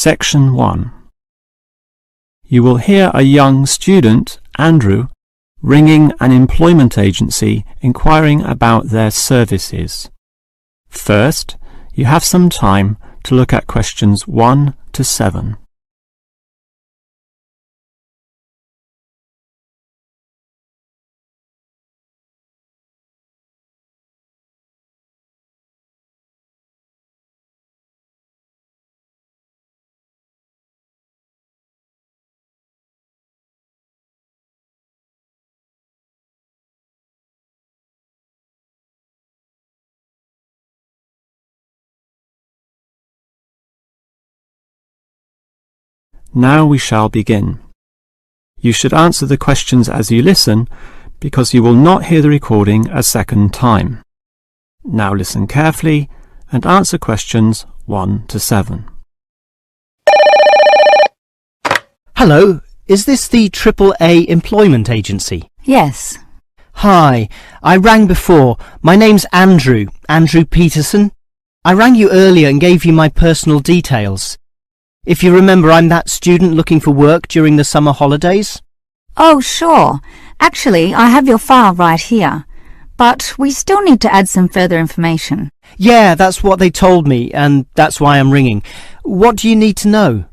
Section 1. You will hear a young student, Andrew, ringing an employment agency inquiring about their services. First, you have some time to look at questions 1 to 7. Now we shall begin. You should answer the questions as you listen, because you will not hear the recording a second time. Now listen carefully and answer questions 1 to 7. Hello, is this the AAA employment agency? Yes. Hi, I rang before. My name's Andrew Peterson. I rang you earlier and gave you my personal details. If you remember, I'm that student looking for work during the summer holidays. Oh, sure. Actually, I have your file right here. But we still need to add some further information. Yeah, that's what they told me, and that's why I'm ringing. What do you need to know?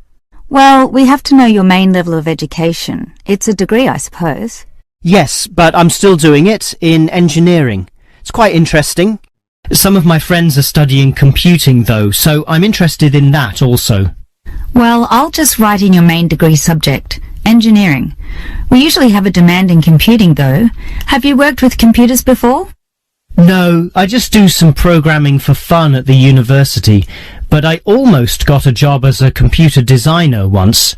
Well, we have to know your main level of education. It's a degree, I suppose. Yes, but I'm still doing it in engineering. It's quite interesting. Some of my friends are studying computing, though, so I'm interested in that also. Well, I'll just write in your main degree subject, engineering. We usually have a demand in computing, though. Have you worked with computers before? No, I just do some programming for fun at the university, but I almost got a job as a computer designer once.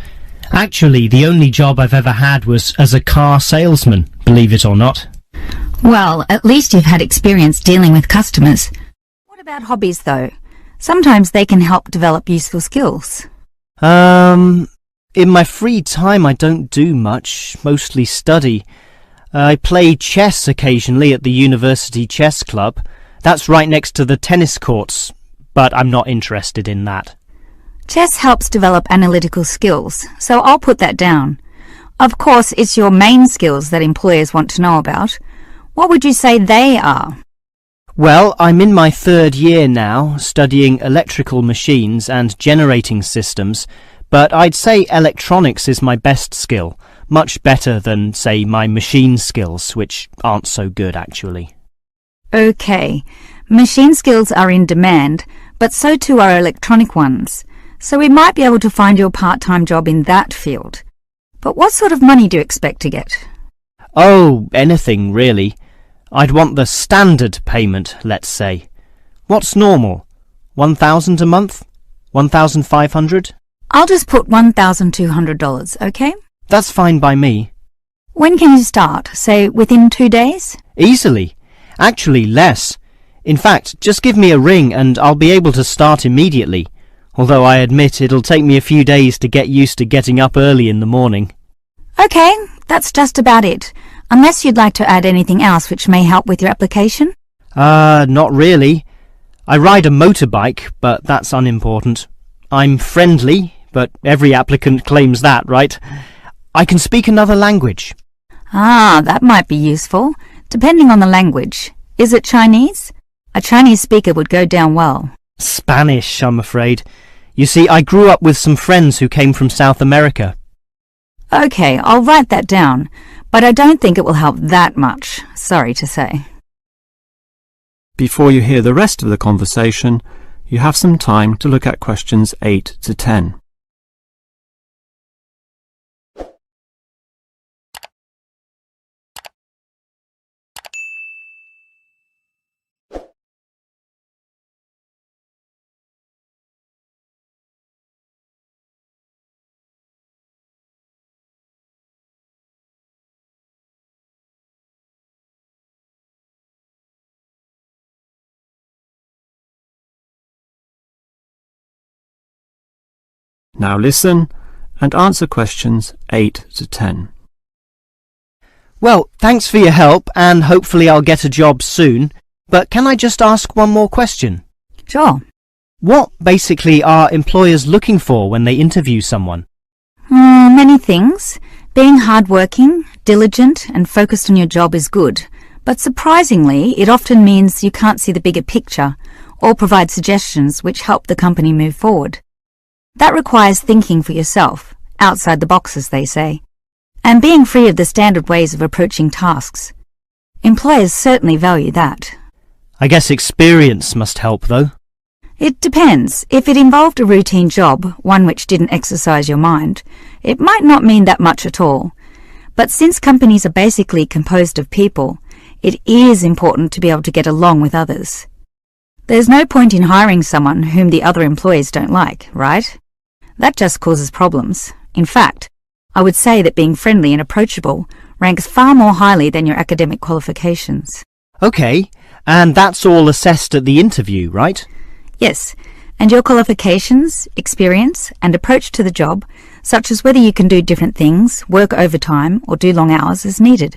Actually, the only job I've ever had was as a car salesman, believe it or not. Well, at least you've had experience dealing with customers. What about hobbies, though? Sometimes they can help develop useful skills. In my free time I don't do much, mostly study. I play chess occasionally at the university chess club. That's right next to the tennis courts, but I'm not interested in that. Chess helps develop analytical skills, so I'll put that down. Of course, it's your main skills that employers want to know about. What would you say they are? Well, I'm in my 3rd year now, studying electrical machines and generating systems, but I'd say electronics is my best skill, much better than, say, my machine skills, which aren't so good, actually. Okay, machine skills are in demand, but so too are electronic ones, so we might be able to find you a part-time job in that field. But what sort of money do you expect to get? Oh, anything, really. I'd want the standard payment, let's say. What's normal? 1,000 a month? 1,500? I'll just put $1,200, okay? That's fine by me. When can you start? Say, within 2 days? Easily. Actually, less. In fact, just give me a ring and I'll be able to start immediately. Although I admit it'll take me a few days to get used to getting up early in the morning. Okay, that's just about it. Unless you'd like to add anything else which may help with your application? Not really. I ride a motorbike, but that's unimportant. I'm friendly, but every applicant claims that, right? I can speak another language. Ah, that might be useful, depending on the language. Is it Chinese? A Chinese speaker would go down well. Spanish, I'm afraid. You see, I grew up with some friends who came from South America. Okay, I'll write that down, but I don't think it will help that much, sorry to say. Before you hear the rest of the conversation, you have some time to look at questions 8 to 10. Now listen and answer questions 8 to 10. Well, thanks for your help, and hopefully I'll get a job soon. But can I just ask one more question? Sure. What basically are employers looking for when they interview someone? Many things. Being hardworking, diligent and focused on your job is good, but surprisingly it often means you can't see the bigger picture or provide suggestions which help the company move forward. That requires thinking for yourself, outside the box as they say, and being free of the standard ways of approaching tasks. Employers certainly value that. I guess experience must help though. It depends. If it involved a routine job, one which didn't exercise your mind, it might not mean that much at all. But since companies are basically composed of people, it is important to be able to get along with others. There's no point in hiring someone whom the other employees don't like, right? That just causes problems. In fact, I would say that being friendly and approachable ranks far more highly than your academic qualifications. Okay, and that's all assessed at the interview, right? Yes, and your qualifications, experience and approach to the job, such as whether you can do different things, work overtime or do long hours, is needed.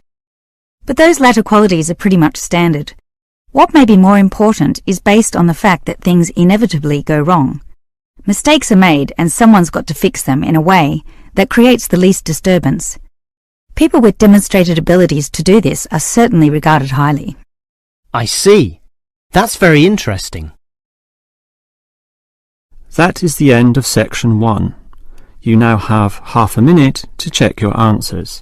But those latter qualities are pretty much standard. What may be more important is based on the fact that things inevitably go wrong. Mistakes are made and someone's got to fix them in a way that creates the least disturbance. People with demonstrated abilities to do this are certainly regarded highly. I see. That's very interesting. That is the end of section 1. You now have half a minute to check your answers.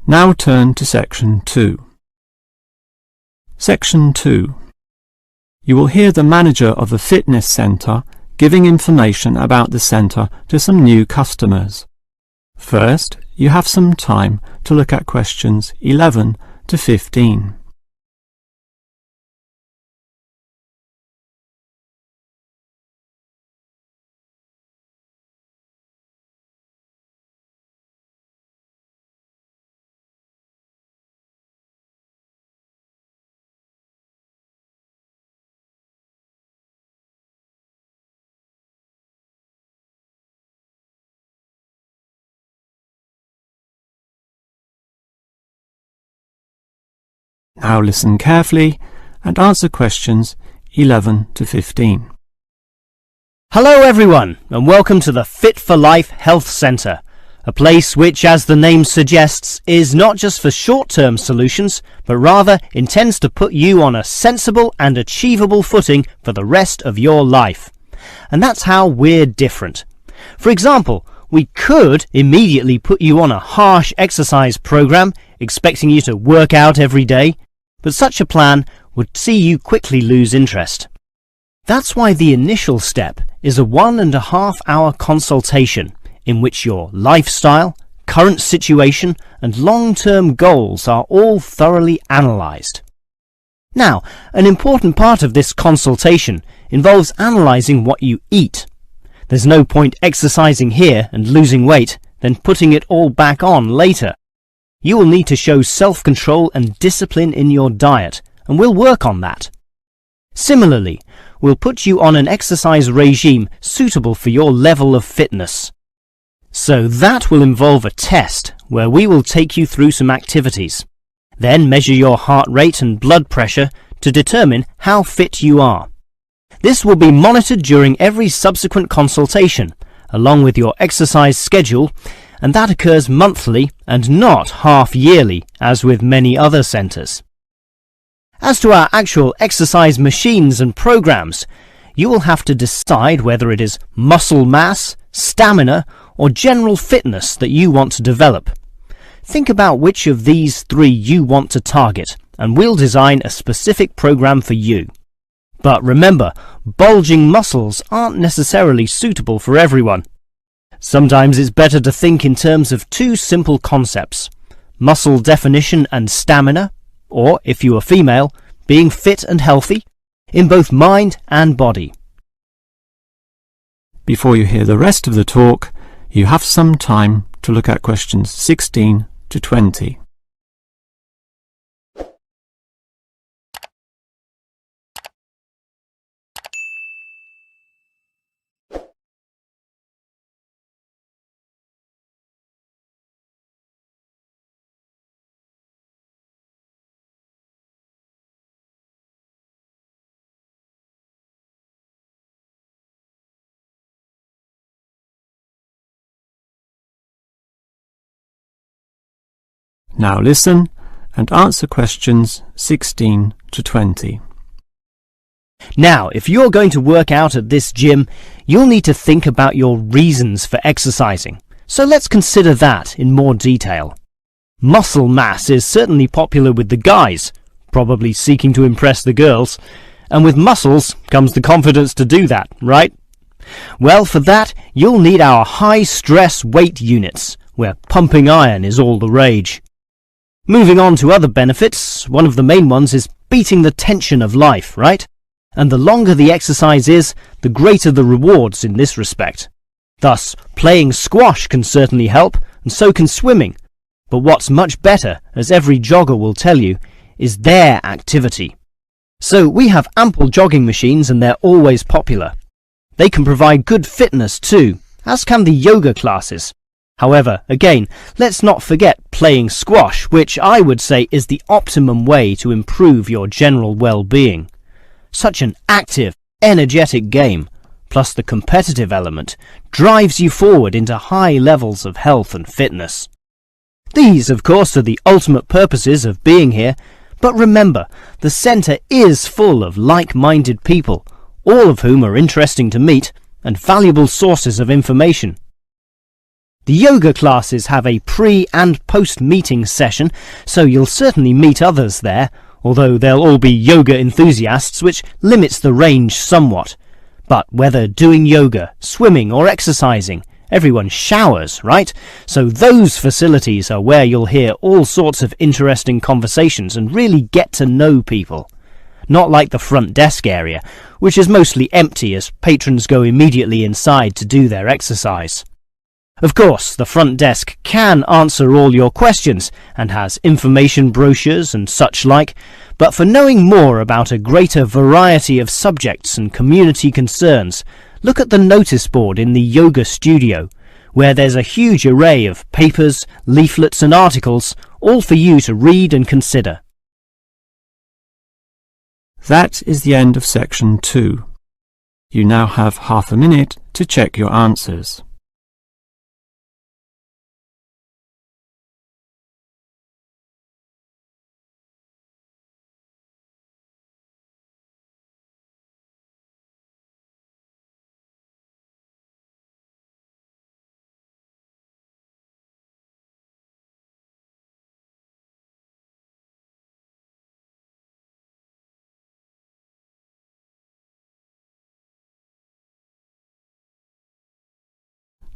Now turn to section 2. Section 2. You will hear the manager of the fitness centre giving information about the centre to some new customers. First, you have some time to look at questions 11 to 15. Now listen carefully and answer questions 11 to 15. Hello everyone, and welcome to the Fit for Life Health Centre, a place which, as the name suggests, is not just for short-term solutions, but rather intends to put you on a sensible and achievable footing for the rest of your life. And that's how we're different. For example, we could immediately put you on a harsh exercise program, expecting you to work out every day, but such a plan would see you quickly lose interest. That's why the initial step is a 1.5 hour consultation in which your lifestyle, current situation and long-term goals are all thoroughly analysed. Now, an important part of this consultation involves analysing what you eat. There's no point exercising here and losing weight, then putting it all back on later. You will need to show self-control and discipline in your diet, and we'll work on that. Similarly, we'll put you on an exercise regime suitable for your level of fitness. So that will involve a test where we will take you through some activities, then measure your heart rate and blood pressure to determine how fit you are. This will be monitored during every subsequent consultation, along with your exercise schedule, and that occurs monthly and not half-yearly, as with many other centres. As to our actual exercise machines and programs, you will have to decide whether it is muscle mass, stamina, or general fitness that you want to develop. Think about which of these 3 you want to target, and we'll design a specific program for you. But remember, bulging muscles aren't necessarily suitable for everyone. Sometimes it's better to think in terms of 2 simple concepts: muscle definition and stamina, or, if you are female, being fit and healthy, in both mind and body. Before you hear the rest of the talk, you have some time to look at questions 16 to 20. Now listen and answer questions 16 to 20. Now, if you're going to work out at this gym, you'll need to think about your reasons for exercising. So let's consider that in more detail. Muscle mass is certainly popular with the guys, probably seeking to impress the girls. And with muscles comes the confidence to do that, right? Well, for that, you'll need our high-stress weight units, where pumping iron is all the rage. Moving on to other benefits, one of the main ones is beating the tension of life, right? And the longer the exercise is, the greater the rewards in this respect. Thus, playing squash can certainly help, and so can swimming. But what's much better, as every jogger will tell you, is their activity. So we have ample jogging machines and they're always popular. They can provide good fitness too, as can the yoga classes. However, again, let's not forget playing squash, which I would say is the optimum way to improve your general well-being. Such an active, energetic game, plus the competitive element, drives you forward into high levels of health and fitness. These, of course, are the ultimate purposes of being here, but remember, the centre is full of like-minded people, all of whom are interesting to meet and valuable sources of information. The yoga classes have a pre- and post-meeting session, so you'll certainly meet others there, although they'll all be yoga enthusiasts, which limits the range somewhat. But whether doing yoga, swimming or exercising, everyone showers, right? So those facilities are where you'll hear all sorts of interesting conversations and really get to know people. Not like the front desk area, which is mostly empty as patrons go immediately inside to do their exercise. Of course, the front desk can answer all your questions and has information brochures and such like, but for knowing more about a greater variety of subjects and community concerns, look at the notice board in the yoga studio, where there's a huge array of papers, leaflets and articles, all for you to read and consider. That is the end of section 2. You now have half a minute to check your answers.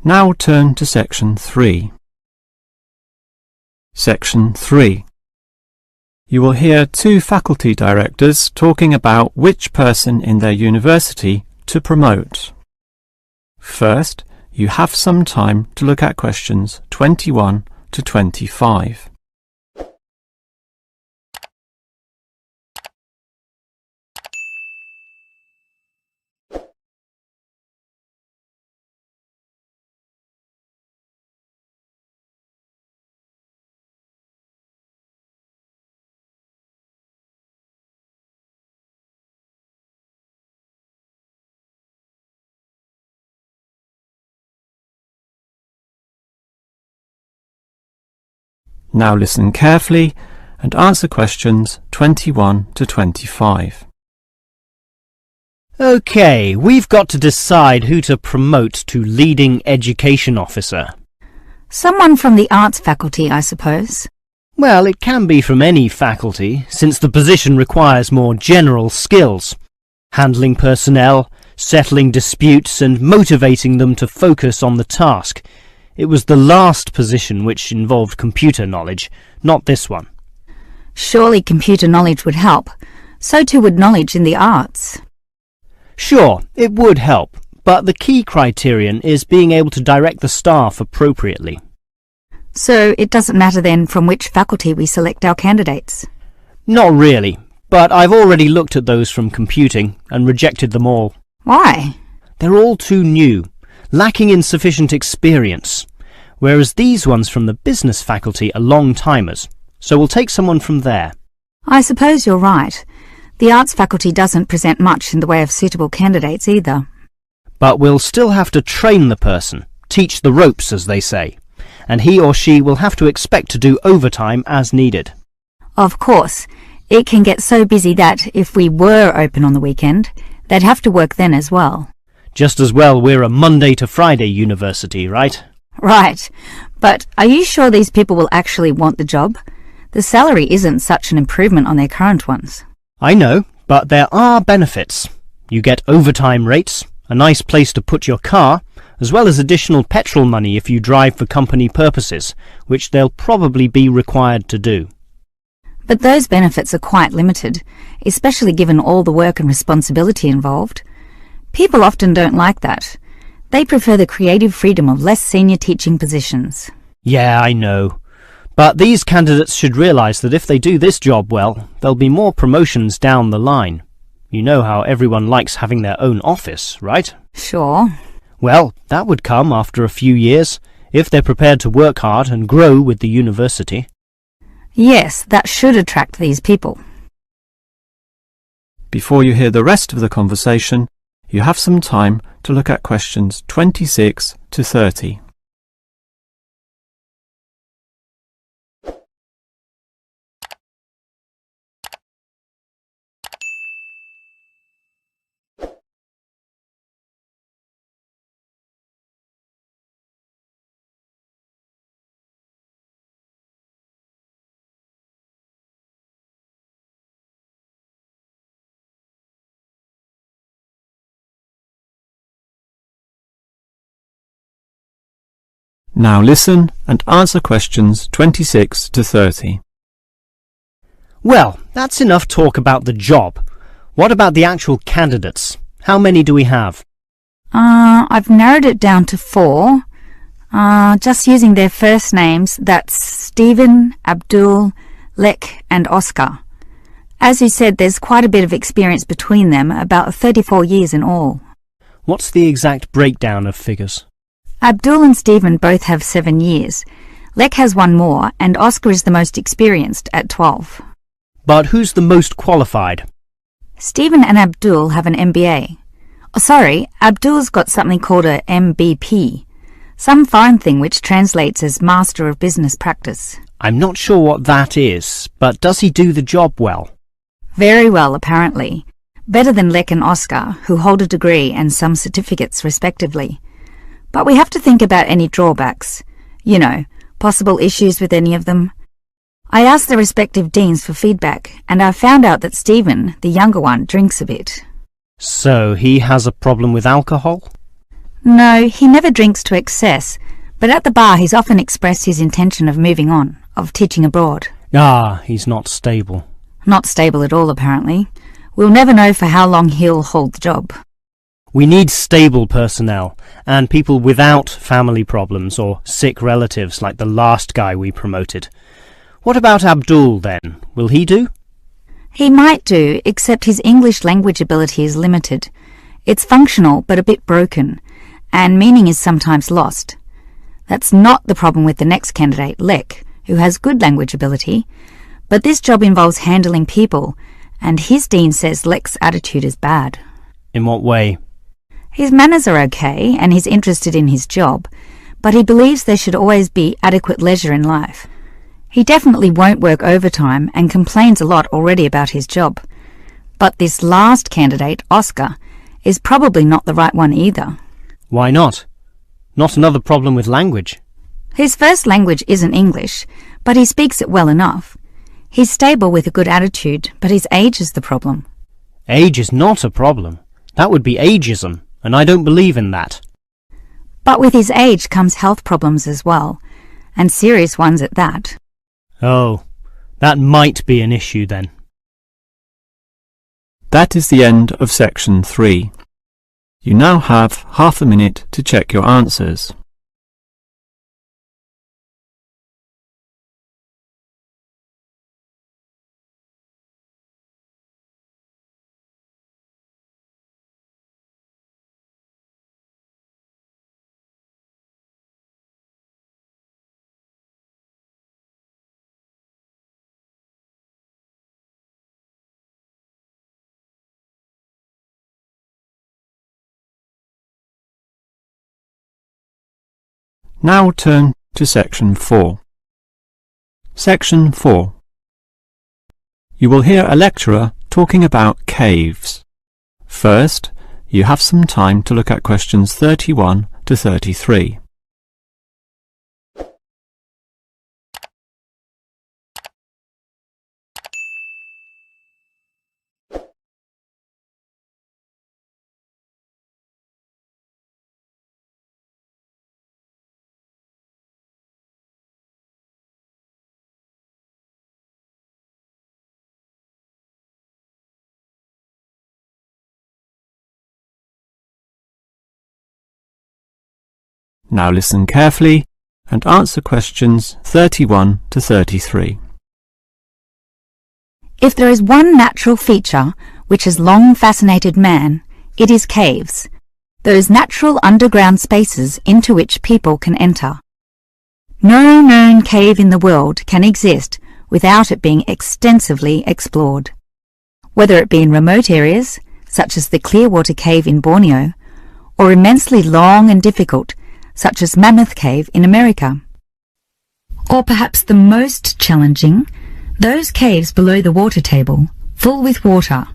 Now turn to section 3. Section 3. You will hear two faculty directors talking about which person in their university to promote. First, you have some time to look at questions 21 to 25. Now listen carefully and answer questions 21 to 25. Okay, we've got to decide who to promote to leading education officer. Someone from the arts faculty, I suppose. Well, it can be from any faculty, since the position requires more general skills. Handling personnel, settling disputes and motivating them to focus on the task. It was the last position which involved computer knowledge, not this one. Surely computer knowledge would help. So too would knowledge in the arts. Sure, it would help, but the key criterion is being able to direct the staff appropriately. So it doesn't matter then from which faculty we select our candidates? Not really, but I've already looked at those from computing and rejected them all. Why? They're all too new, lacking in sufficient experience, whereas these ones from the business faculty are long-timers, so we'll take someone from there. I suppose you're right. The arts faculty doesn't present much in the way of suitable candidates either. But we'll still have to train the person, teach the ropes, as they say, and he or she will have to expect to do overtime as needed. Of course, it can get so busy that if we were open on the weekend, they'd have to work then as well. Just as well we're a Monday to Friday university, right? Right, but are you sure these people will actually want the job? The salary isn't such an improvement on their current ones. I know, but there are benefits. You get overtime rates, a nice place to put your car, as well as additional petrol money if you drive for company purposes, which they'll probably be required to do. But those benefits are quite limited, especially given all the work and responsibility involved. People often don't like that. They prefer the creative freedom of less senior teaching positions. Yeah, I know. But these candidates should realise that if they do this job well, there'll be more promotions down the line. You know how everyone likes having their own office, right? Sure. Well, that would come after a few years, if they're prepared to work hard and grow with the university. Yes, that should attract these people. Before you hear the rest of the conversation, you have some time to look at questions 26 to 30. Now listen and answer questions 26 to 30. Well, that's enough talk about the job. What about the actual candidates? How many do we have? I've narrowed it down to 4. Just using their first names, that's Stephen, Abdul, Lek and Oscar. As you said, there's quite a bit of experience between them, about 34 years in all. What's the exact breakdown of figures? Abdul and Stephen both have 7 years. Lek has 1 more, and Oscar is the most experienced at 12. But who's the most qualified? Stephen and Abdul have an MBA. Oh, sorry, Abdul's got something called a MBP, some foreign thing which translates as Master of Business Practice. I'm not sure what that is, but does he do the job well? Very well, apparently. Better than Lek and Oscar, who hold a degree and some certificates respectively. But we have to think about any drawbacks. You know, possible issues with any of them. I asked the respective deans for feedback, and I found out that Stephen, the younger one, drinks a bit. So he has a problem with alcohol? No, he never drinks to excess, but at the bar he's often expressed his intention of moving on, of teaching abroad. Ah, he's not stable. Not stable at all, apparently. We'll never know for how long he'll hold the job. We need stable personnel, and people without family problems or sick relatives like the last guy we promoted. What about Abdul then? Will he do? He might do, except his English language ability is limited. It's functional, but a bit broken, and meaning is sometimes lost. That's not the problem with the next candidate, Lek, who has good language ability, but this job involves handling people, and his dean says Lek's attitude is bad. In what way? His manners are okay, and he's interested in his job, but he believes there should always be adequate leisure in life. He definitely won't work overtime and complains a lot already about his job. But this last candidate, Oscar, is probably not the right one either. Why not? Not another problem with language. His first language isn't English, but he speaks it well enough. He's stable with a good attitude, but his age is the problem. Age is not a problem. That would be ageism, and I don't believe in that. But with his age comes health problems as well, and serious ones at that. Oh, that might be an issue then. That is the end of section 3. You now have half a minute to check your answers. Now turn to Section 4. Section 4. You will hear a lecturer talking about caves. First, you have some time to look at questions 31 to 33. Now listen carefully and answer questions 31 to 33. If there is one natural feature which has long fascinated man, it is caves, those natural underground spaces into which people can enter. No known cave in the world can exist without it being extensively explored, whether it be in remote areas, such as the Clearwater Cave in Borneo, or immensely long and difficult, such as Mammoth Cave in America. Or perhaps the most challenging, those caves below the water table, full with water,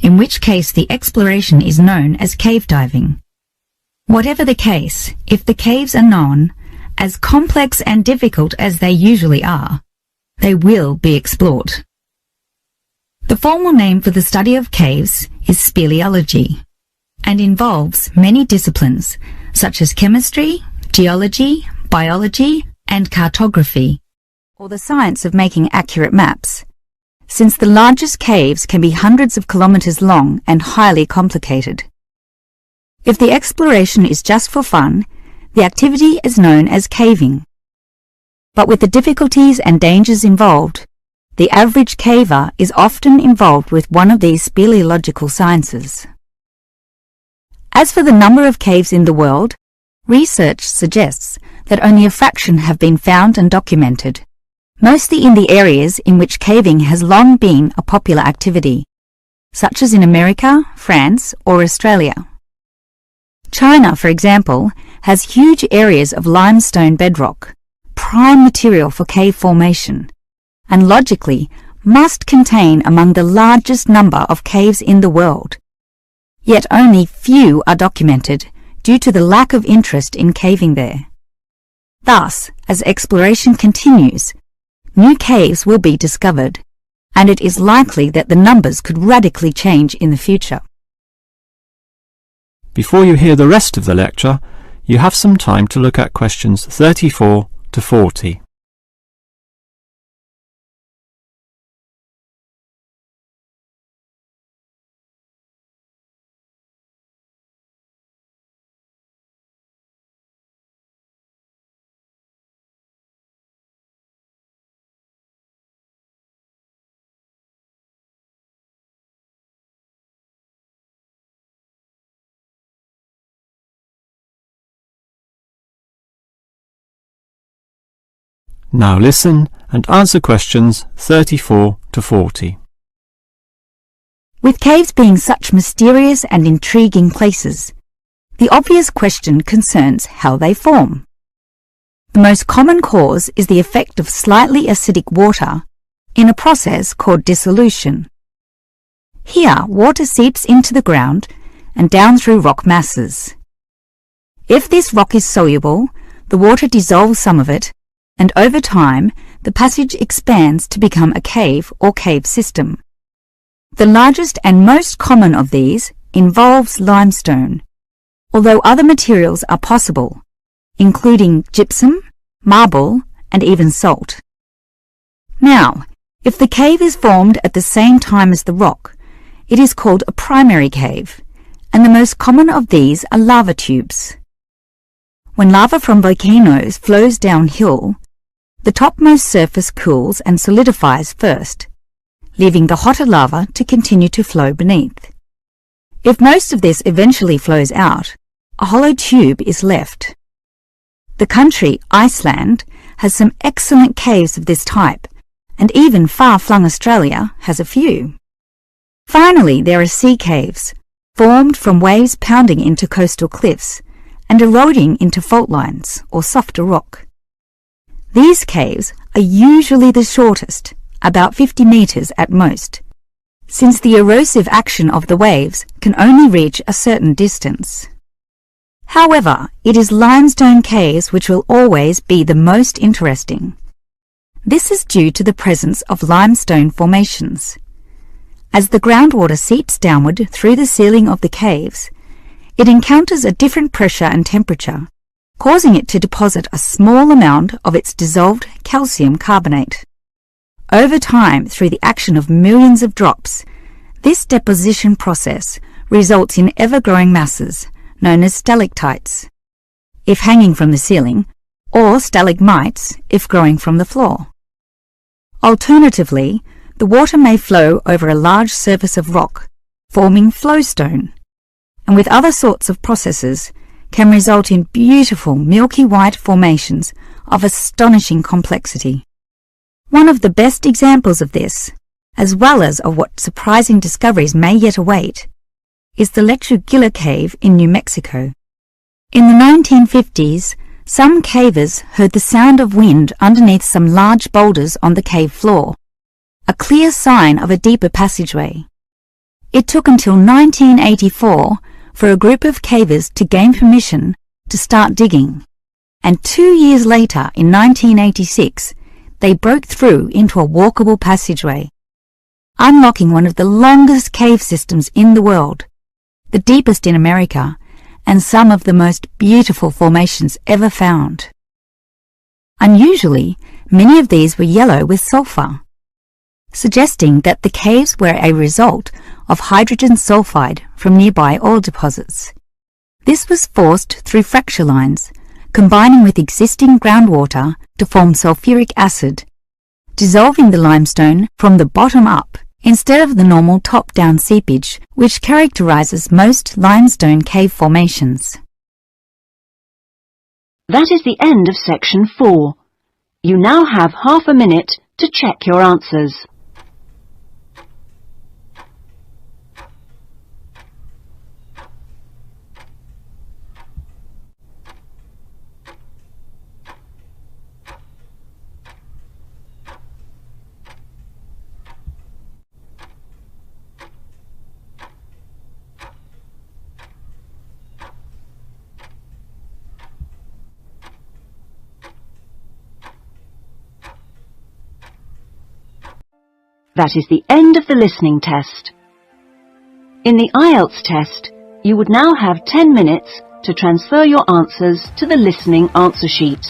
in which case the exploration is known as cave diving. Whatever the case, if the caves are known, as complex and difficult as they usually are, they will be explored. The formal name for the study of caves is speleology, and involves many disciplines such as chemistry, geology, biology, and cartography, or the science of making accurate maps, since the largest caves can be hundreds of kilometers long and highly complicated. If the exploration is just for fun, the activity is known as caving. But with the difficulties and dangers involved, the average caver is often involved with one of these speleological sciences. As for the number of caves in the world, research suggests that only a fraction have been found and documented, mostly in the areas in which caving has long been a popular activity, such as in America, France, or Australia. China, for example, has huge areas of limestone bedrock, prime material for cave formation, and logically must contain among the largest number of caves in the world. Yet only few are documented due to the lack of interest in caving there. Thus, as exploration continues, new caves will be discovered, and it is likely that the numbers could radically change in the future. Before you hear the rest of the lecture, you have some time to look at questions 34 to 40. Now listen and answer questions 34 to 40. With caves being such mysterious and intriguing places, the obvious question concerns how they form. The most common cause is the effect of slightly acidic water in a process called dissolution. Here, water seeps into the ground and down through rock masses. If this rock is soluble, the water dissolves some of it, and over time, the passage expands to become a cave or cave system. The largest and most common of these involves limestone, although other materials are possible, including gypsum, marble, and even salt. Now, if the cave is formed at the same time as the rock, it is called a primary cave, and the most common of these are lava tubes. When lava from volcanoes flows downhill, the topmost surface cools and solidifies first, leaving the hotter lava to continue to flow beneath. If most of this eventually flows out, a hollow tube is left. The country, Iceland, has some excellent caves of this type, and even far-flung Australia has a few. Finally, there are sea caves, formed from waves pounding into coastal cliffs and eroding into fault lines or softer rock. These caves are usually the shortest, about 50 metres at most, since the erosive action of the waves can only reach a certain distance. However, it is limestone caves which will always be the most interesting. This is due to the presence of limestone formations. As the groundwater seeps downward through the ceiling of the caves, it encounters a different pressure and temperature, causing it to deposit a small amount of its dissolved calcium carbonate. Over time, through the action of millions of drops, this deposition process results in ever-growing masses, known as stalactites, if hanging from the ceiling, or stalagmites, if growing from the floor. Alternatively, the water may flow over a large surface of rock, forming flowstone, and with other sorts of processes can result in beautiful milky white formations of astonishing complexity. One of the best examples of this, as well as of what surprising discoveries may yet await, is the Lechuguilla Cave in New Mexico. In the 1950s, some cavers heard the sound of wind underneath some large boulders on the cave floor, a clear sign of a deeper passageway. It took until 1984 for a group of cavers to gain permission to start digging, and 2 years later, in 1986, they broke through into a walkable passageway, unlocking one of the longest cave systems in the world, the deepest in America, and some of the most beautiful formations ever found. Unusually, many of these were yellow with sulfur, suggesting that the caves were a result of hydrogen sulfide from nearby oil deposits. This was forced through fracture lines, combining with existing groundwater to form sulfuric acid, dissolving the limestone from the bottom up instead of the normal top-down seepage which characterizes most limestone cave formations. That is the end of section 4. You now have half a minute to check your answers. That is the end of the listening test. In the Ielts test, you would now have 10 minutes to transfer your answers to the listening answer sheet.